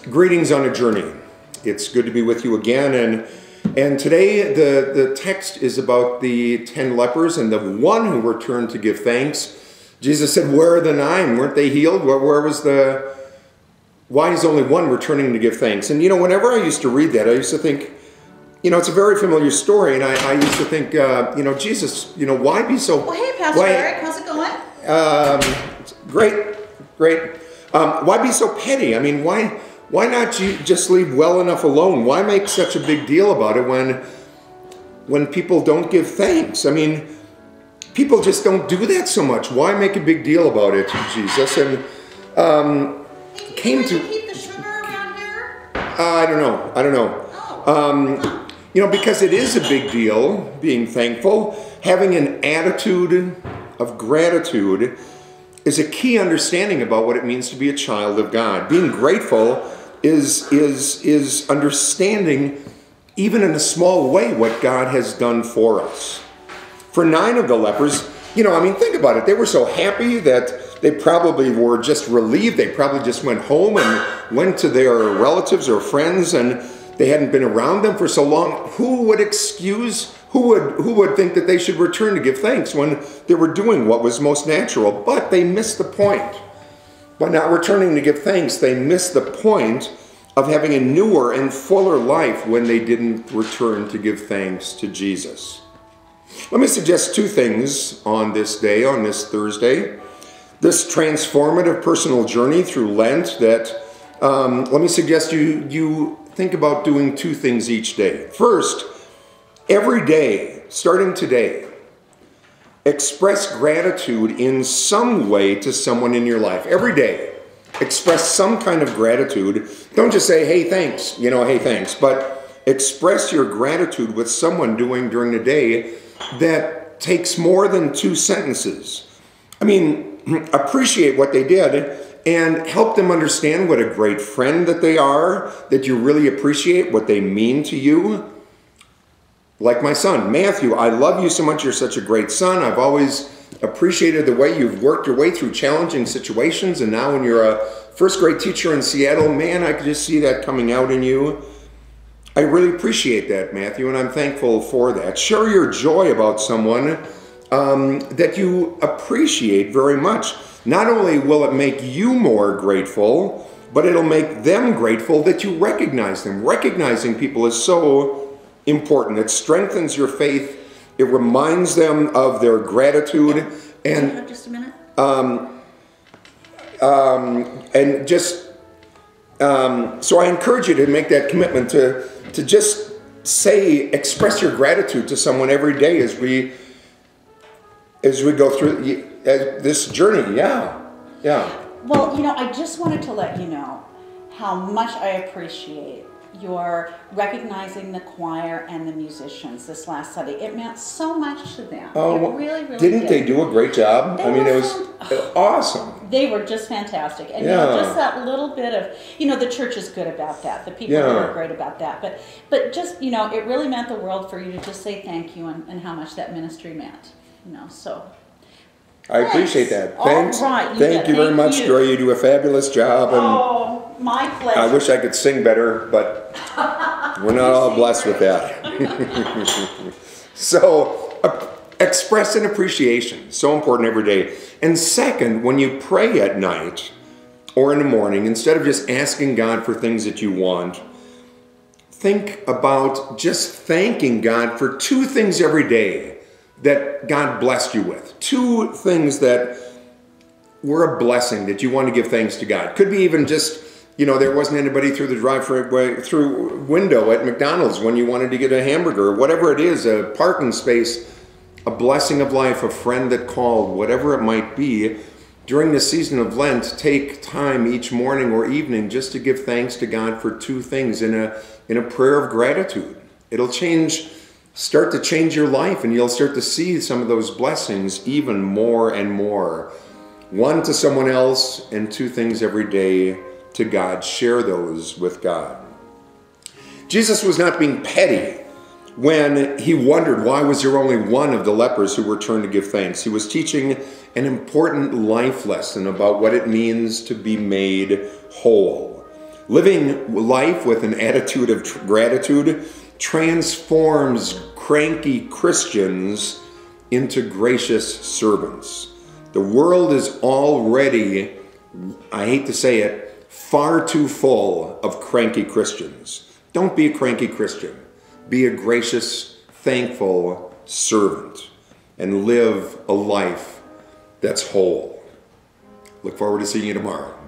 Greetings on a journey. It's good to be with you again, and today the text is about the 10 lepers and the one who returned to give thanks. Jesus said, "Where are the 9? Weren't they healed? Why is only one returning to give thanks?" And whenever I used to read that, I used to think, it's a very familiar story, and I used to think, Jesus, why be so... Well, hey, Pastor Eric, how's it going? Great. Why be so petty? I mean, why not you just leave well enough alone? Why make such a big deal about it when people don't give thanks? I mean, people just don't do that so much. Why make a big deal about it, Jesus? And came to keep the sugar around here? I don't know. Oh. Because it is a big deal being thankful. Having an attitude of gratitude is a key understanding about what it means to be a child of God. Being grateful is understanding, even in a small way, what God has done for us. For 9 of the lepers, think about it. They were so happy that they probably were just relieved. They probably just went home and went to their relatives or friends, and they hadn't been around them for so long. Who would think that they should return to give thanks when they were doing what was most natural? But they missed the point. By not returning to give thanks, they missed the point of having a newer and fuller life when they didn't return to give thanks to Jesus. Let me suggest 2 things on this day, on this Thursday. This transformative personal journey through Lent that, let me suggest you think about doing 2 things each day. First, every day, starting today, express gratitude in some way to someone in your life. Every day, express some kind of gratitude. Don't just say, hey, thanks, hey, thanks, but express your gratitude with someone during the day that takes more than 2 sentences. Appreciate what they did and help them understand what a great friend that they are, that you really appreciate what they mean to you. Like my son, Matthew, I love you so much. You're such a great son. I've always appreciated the way you've worked your way through challenging situations. And now when you're a first grade teacher in Seattle, man, I could just see that coming out in you. I really appreciate that, Matthew, and I'm thankful for that. Share your joy about someone that you appreciate very much. Not only will it make you more grateful, but it'll make them grateful that you recognize them. Recognizing people is so important. It strengthens your faith. It reminds them of their gratitude. And do you have just a minute? So I encourage you to make that commitment to just express your gratitude to someone every day as we go through this journey. Yeah. Well, I just wanted to let you know how much I appreciate your recognizing the choir and the musicians this last Sunday. It meant so much to them. Oh, it really did. Didn't they do a great job? It was awesome. They were just fantastic. And just that little bit of, the church is good about that. The people are great about that. But just, it really meant the world for you to just say thank you and how much that ministry meant. So... I appreciate that. Thanks. All right, Thank you very much, Joy. You do a fabulous job. And my pleasure. I wish I could sing better, but we're not all blessed with that. So, express an appreciation. So important every day. And second, when you pray at night or in the morning, instead of just asking God for things that you want, think about just thanking God for 2 things every day that God blessed you with. 2 things that were a blessing that you want to give thanks to God. Could be even just, there wasn't anybody through the through window at McDonald's when you wanted to get a hamburger, whatever it is, a parking space, a blessing of life, a friend that called, whatever it might be. During the season of Lent, take time each morning or evening just to give thanks to God for 2 things in a prayer of gratitude. It'll start to change your life, and you'll start to see some of those blessings even more and more. 1 to someone else and 2 things every day to God. Share those with God. Jesus was not being petty when he wondered why was there only one of the lepers who returned to give thanks. He was teaching an important life lesson about what it means to be made whole. Living life with an attitude of gratitude transforms cranky Christians into gracious servants. The world is already, I hate to say it, far too full of cranky Christians. Don't be a cranky Christian. Be a gracious, thankful servant and live a life that's whole. Look forward to seeing you tomorrow.